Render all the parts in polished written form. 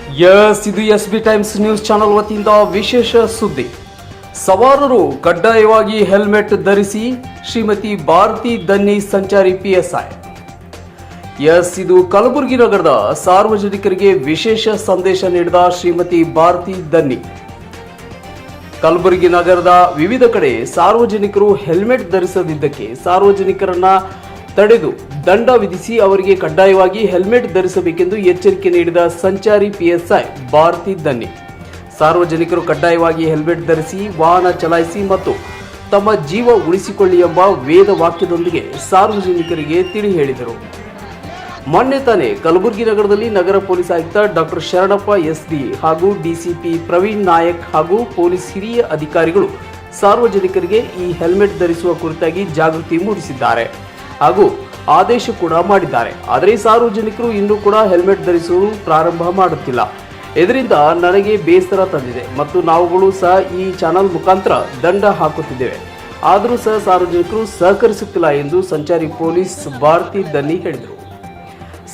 ಇದು SB times news channel ವತಿಯಿಂದ ವಿಶೇಷ ಸುದ್ದಿ. ಸವಾರರು ಕಡ್ಡಾಯವಾಗಿ ಹೆಲ್ಮೆಟ್ ಧರಿಸಿ, ಶ್ರೀಮತಿ ಭಾರತಿ ದನ್ನಿ ಸಂಚಾರಿ PSI. ಇದು ಕಲಬುರಗಿ ನಗರದ ಸಾರ್ವಜನಿಕರಿಗೆ ವಿಶೇಷ ಸಂದೇಶ ನೀಡಿದ ಶ್ರೀಮತಿ ಭಾರತಿ ದನ್ನಿ. ಕಲಬುರಗಿ ನಗರದ ವಿವಿಧ ಕಡೆ ಸಾರ್ವಜನಿಕರು ಹೆಲ್ಮೆಟ್ ಧರಿಸದಿದ್ದಕ್ಕೆ ಸಾರ್ವಜನಿಕರನ್ನ ತಡೆದು ದಂಡ ವಿಧಿಸಿ ಅವರಿಗೆ ಕಡ್ಡಾಯವಾಗಿ ಹೆಲ್ಮೆಟ್ ಧರಿಸಬೇಕೆಂದು ಎಚ್ಚರಿಕೆ ನೀಡಿದ ಸಂಚಾರಿ PSI ಭಾರತಿ ದನ್ನಿ. ಸಾರ್ವಜನಿಕರು ಕಡ್ಡಾಯವಾಗಿ ಹೆಲ್ಮೆಟ್ ಧರಿಸಿ ವಾಹನ ಚಲಾಯಿಸಿ ಮತ್ತು ತಮ್ಮ ಜೀವ ಉಳಿಸಿಕೊಳ್ಳಿ ಎಂಬ ವೇದ ವಾಕ್ಯದೊಂದಿಗೆ ಸಾರ್ವಜನಿಕರಿಗೆ ತಿಳಿ ಹೇಳಿದರು. ಮೊನ್ನೆ ತಾನೇ ಕಲಬುರಗಿ ನಗರದಲ್ಲಿ ನಗರ ಪೊಲೀಸ್ ಆಯುಕ್ತ ಡಾಕ್ಟರ್ ಶರಣಪ್ಪ SD ಹಾಗೂ DCP ಪ್ರವೀಣ್ ನಾಯಕ್ ಹಾಗೂ ಪೊಲೀಸ್ ಹಿರಿಯ ಅಧಿಕಾರಿಗಳು ಸಾರ್ವಜನಿಕರಿಗೆ ಈ ಹೆಲ್ಮೆಟ್ ಧರಿಸುವ ಕುರಿತಾಗಿ ಜಾಗೃತಿ ಮೂಡಿಸಿದ್ದಾರೆ ಹಾಗೂ ಆದೇಶ ಕೂಡ ಮಾಡಿದ್ದಾರೆ. ಆದರೆ ಸಾರ್ವಜನಿಕರು ಇನ್ನೂ ಕೂಡ ಹೆಲ್ಮೆಟ್ ಧರಿಸುವುದು ಪ್ರಾರಂಭ ಮಾಡುತ್ತಿಲ್ಲ. ಇದರಿಂದ ನನಗೆ ಬೇಸರ ತಂದಿದೆ ಮತ್ತು ನಾವುಗಳು ಸಹ ಈ ಚಾನಲ್ ಮುಖಾಂತರ ದಂಡ ಹಾಕುತ್ತಿದ್ದೇವೆ. ಆದರೂ ಸಹ ಸಾರ್ವಜನಿಕರು ಸಹಕರಿಸುತ್ತಿಲ್ಲ ಎಂದು ಸಂಚಾರಿ ಪೊಲೀಸ್ ಭಾರತಿ ದನ್ನಿ ಹೇಳಿದರು.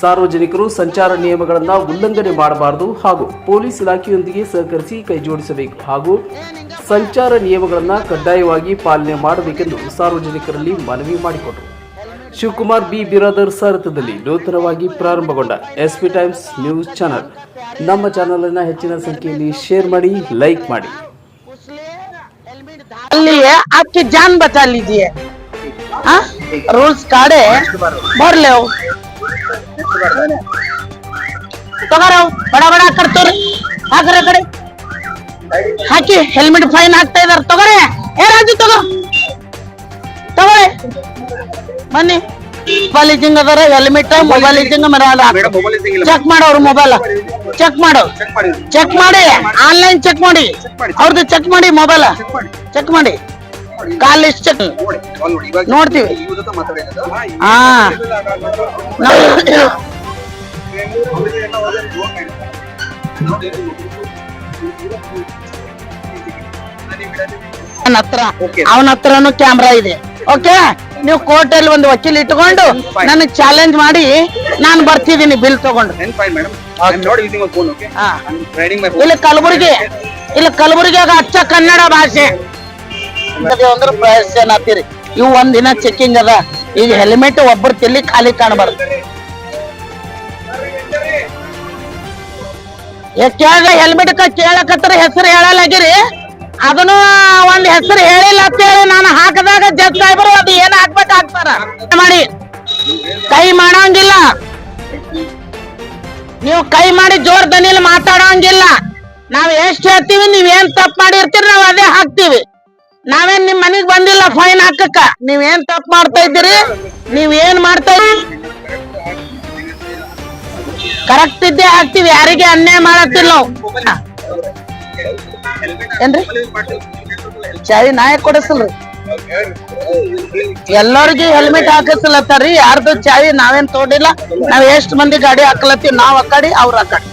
ಸಾರ್ವಜನಿಕರು ಸಂಚಾರ ನಿಯಮಗಳನ್ನು ಉಲ್ಲಂಘನೆ ಮಾಡಬಾರದು ಹಾಗೂ ಪೊಲೀಸ್ ಇಲಾಖೆಯೊಂದಿಗೆ ಸಹಕರಿಸಿ ಕೈಜೋಡಿಸಬೇಕು ಹಾಗೂ ಸಂಚಾರ ನಿಯಮಗಳನ್ನು ಕಡ್ಡಾಯವಾಗಿ ಪಾಲನೆ ಮಾಡಬೇಕೆಂದು ಸಾರ್ವಜನಿಕರಲ್ಲಿ ಮನವಿ ಮಾಡಿಕೊಂಡರು. ಶಿವಕುಮಾರ್ B ಬಿರಾದರ್ ಸಾರಥ್ಯದಲ್ಲಿ ನೂತನವಾಗಿ ಪ್ರಾರಂಭಗೊಂಡ SB ಟೈಮ್ಸ್ ನ್ಯೂಸ್ ಚಾನಲ್. ನಮ್ಮ ಚಾನಲ್ ಅನ್ನು ಹೆಚ್ಚಿನ ಸಂಖ್ಯೆಯಲ್ಲಿ ಶೇರ್ ಮಾಡಿ, ಲೈಕ್ ಮಾಡಿ. आपकी जान बचा लीजिए. रूल्स काढ़े भर ले तगो बड़ा बड़ा करते हाकरे कड़े हाकि हेल्मेट फाइन हाक्ता इधर तगोरे ए राजू तगोरे बन्नी ಮೊಬೈಲ್ ಇದ್ದಂಗ ಅದರ ಹೆಲ್ಮೆಟ್ ಮೊಬೈಲ್ ಇದ್ದಂಗ ಚೆಕ್ ಮಾಡೋ ಅವ್ರ ಮೊಬೈಲ್ ಚೆಕ್ ಮಾಡಿ ಆನ್ಲೈನ್ ಚೆಕ್ ಮಾಡಿ ಅವ್ರದ್ದು ಚೆಕ್ ಮಾಡಿ ಮೊಬೈಲ್ ಚೆಕ್ ಮಾಡಿ ಕಾಲ್ ಲಿಸ್ಟ್ ಚೆಕ್ ನೋಡ್ತೀವಿ. ಹಾ ಅವನ ಹತ್ರನು ಕ್ಯಾಮ್ರಾ ಇದೆ. ಓಕೆ, ನೀವು ಕೋರ್ಟ್ ಅಲ್ಲಿ ಒಂದು ವಕೀಲ್ ಇಟ್ಕೊಂಡು ನನಗೆ ಚಾಲೆಂಜ್ ಮಾಡಿ ನಾನು ಬರ್ತಿದ್ದೀನಿ ಬಿಲ್ ತಗೊಂಡು. ಇಲ್ಲಿ ಕಲಬುರಗಿಯಾಗ ಅಚ್ಚ ಕನ್ನಡ ಭಾಷೆ ಅಂದ್ರೆ ಪ್ರಯತ್ನ ಇವು ಒಂದಿನ ಚೆಕಿಂಗ್ ಅದ. ಈಗ ಹೆಲ್ಮೆಟ್ ಒಬ್ಬರು ತೆಲ್ಲಿ ಖಾಲಿ ಕಾಣಬಾರ್ದು. ಹೆಲ್ಮೆಟ್ ಕೇಳಕತ್ತರ ಹೆಸರು ಹೇಳಲಾಗಿರಿ, ಅದನ್ನು ಒಂದ್ ಹೆಸರು ಹೇಳಿಲ್ಲ ಅಂತ ಹೇಳಿ ನಾನು ಹಾಕದಾಗ ಜಡ್ಜ್ ಸಾಹೇಬರು ಅದು ಏನ್ ಹಾಕ್ಬೇಕು ಹಾಕ್ತಾರ ಮಾಡಿ. ಕೈ ಮಾಡಂಗಿಲ್ಲ, ನೀವು ಕೈ ಮಾಡಿ ಜೋರ್ ದನಿಯಲ್ಲಿ ಮಾತಾಡೋಂಗಿಲ್ಲ. ನಾವ್ ಎಷ್ಟ್ ಹೇಳ್ತೀವಿ, ನೀವೇನ್ ತಪ್ಪು ಮಾಡಿರ್ತೀರಿ ನಾವ್ ಅದೇ ಹಾಕ್ತಿವಿ. ನಾವೇನ್ ನಿಮ್ ಮನಿಗ್ ಬಂದಿಲ್ಲ ಫೈನ್ ಹಾಕಕ್ಕ. ನೀವೇನ್ ತಪ್ಪು ಮಾಡ್ತಾ ಇದ್ದೀರಿ, ನೀವೇನ್ ಮಾಡ್ತಾ ಕರೆಕ್ಟ್ ಇದ್ದೇ ಹಾಕ್ತಿವಿ. ಯಾರಿಗೆ ಅನ್ಯಾಯ ಮಾಡತ್ತಿಲ್ಲ ನಾವು. ಏನ್ರಿ ಚಾವಿ ನಾಯಕ್ ಕೊಡಿಸಲ್ರಿ, ಎಲ್ಲರಿಗೂ ಹೆಲ್ಮೆಟ್ ಹಾಕಿಸ್ಲತ್ತಾರ್ರಿ. ಯಾರ್ದು ಚಾವಿ ನಾವೇನ್ ತೋಡಿಲ್ಲ. ನಾವ್ ಎಷ್ಟ್ ಮಂದಿ ಗಾಡಿ ಹಾಕ್ಲತ್ತೀವಿ, ನಾವ್ ಅಕ್ಕಡಿ ಅವ್ರ ಅಕ್ಕಡಿ.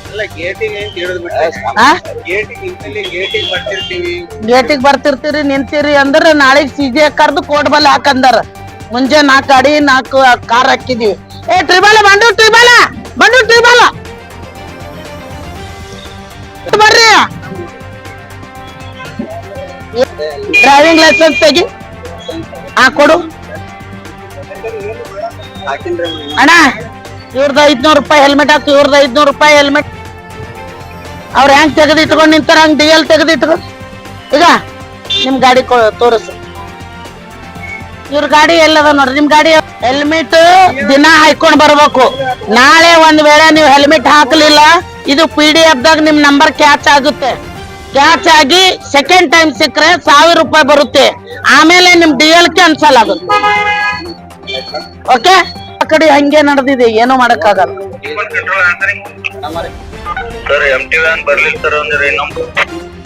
ಗೇಟಿಗೆ ಬರ್ತಿರ್ತೀರಿ, ನಿಂತಿರಿ ಅಂದ್ರ ನಾಳೆಗ್ CJ ಕರ್ದು ಕೋರ್ಟ್ ಬಲ್ಲಿ ಹಾಕಂದಾರ. ಮುಂಜೆ 4 ಗಾಡಿ 4 ಕಾರ್ ಹಾಕಿದೀವಿ. ಟ್ರಿಬಲ್ ಬಂಡು ಬರ್ರಿ, ಡ್ರೈವಿಂಗ್ ಲೈಸೆನ್ಸ್ ತೆಗಿ ಕೊಡು ಅಣ್ಣ. ಇವ್ರದ್ದು 500 ರೂಪಾಯಿ ಹೆಲ್ಮೆಟ್ ಹಾಕು, ಇವ್ರದ್ದು 500 ರೂಪಾಯಿ ಹೆಲ್ಮೆಟ್. ಅವ್ರ ಹೆಂಗ್ ತೆಗೆದಿಟ್ಕೊಂಡ್ ನಿಂತಾರ ಹಂಗ್ DL ತೆಗೆದಿಟ್ಕೊ. ಈಗ ನಿಮ್ ಗಾಡಿ ತೋರಿಸು. ಇವ್ರ ಗಾಡಿ ಎಲ್ಲದ ನೋಡ್ರಿ. ನಿಮ್ ಗಾಡಿ ಹೆಲ್ಮೆಟ್ ದಿನ ಹಾಕೊಂಡ್ ಬರ್ಬೇಕು. ನಾಳೆ ಒಂದ್ ವೇಳೆ ನೀವು ಹೆಲ್ಮೆಟ್ ಹಾಕ್ಲಿಲ್ಲ, ಇದು PDF ದಾಗ ನಿಮ್ ನಂಬರ್ ಕ್ಯಾಚ್ ಆಗುತ್ತೆ. ಕ್ಯಾಚ್ ಆಗಿ ಸೆಕೆಂಡ್ ಟೈಮ್ ಸಿಕ್ಕರೆ 1000 ರೂಪಾಯಿ ಬರುತ್ತೆ. ಆಮೇಲೆ ನಿಮ್ DL ಕ್ಯಾನ್ಸಲ್ ಆಗುತ್ತೆ. ಓಕೆ, ಆ ಕಡೆ ಹಂಗೆ ನಡೆದಿದೆ, ಏನೋ ಮಾಡಕ್ಕಾಗಲ್ಲ.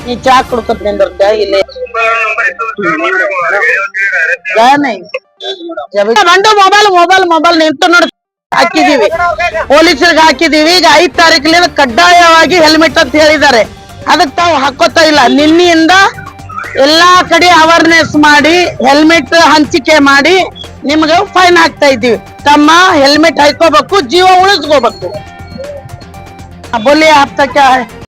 ನೀ ಚಾ ಕುಡ್ಕೊತ ನಿಂದಿರ್ತ ಇಲ್ಲಿ ಬಂದು ಮೊಬೈಲ್ ನಿಂತು ನೋಡಿ ಹಾಕಿದೀವಿ, ಪೊಲೀಸರಿಗೆ ಹಾಕಿದೀವಿ. ಈಗ 5 ತಾರೀಕಿನಿಂದ ಕಡ್ಡಾಯವಾಗಿ ಹೆಲ್ಮೆಟ್ ಅಂತ ಹೇಳಿದ್ದಾರೆ. ಅದಕ್ಕೆ ತಾವು ಹಾಕೋತಾ ಇಲ್ಲ. ನಿನ್ನೆಯಿಂದ ಎಲ್ಲಾ ಕಡೆ ಅವೇರ್ನೆಸ್ ಮಾಡಿ ಹೆಲ್ಮೆಟ್ ಹಂಚಿಕೆ ಮಾಡಿ ನಿಮ್ಗೆ ಫೈನ್ ಹಾಕ್ತಾ ಇದ್ದೀವಿ. ತಮ್ಮ ಹೆಲ್ಮೆಟ್ ಹಾಕೋಬೇಕು, ಜೀವ ಉಳಿಸ್ಕೋಬೇಕು. बोलिए आपका क्या है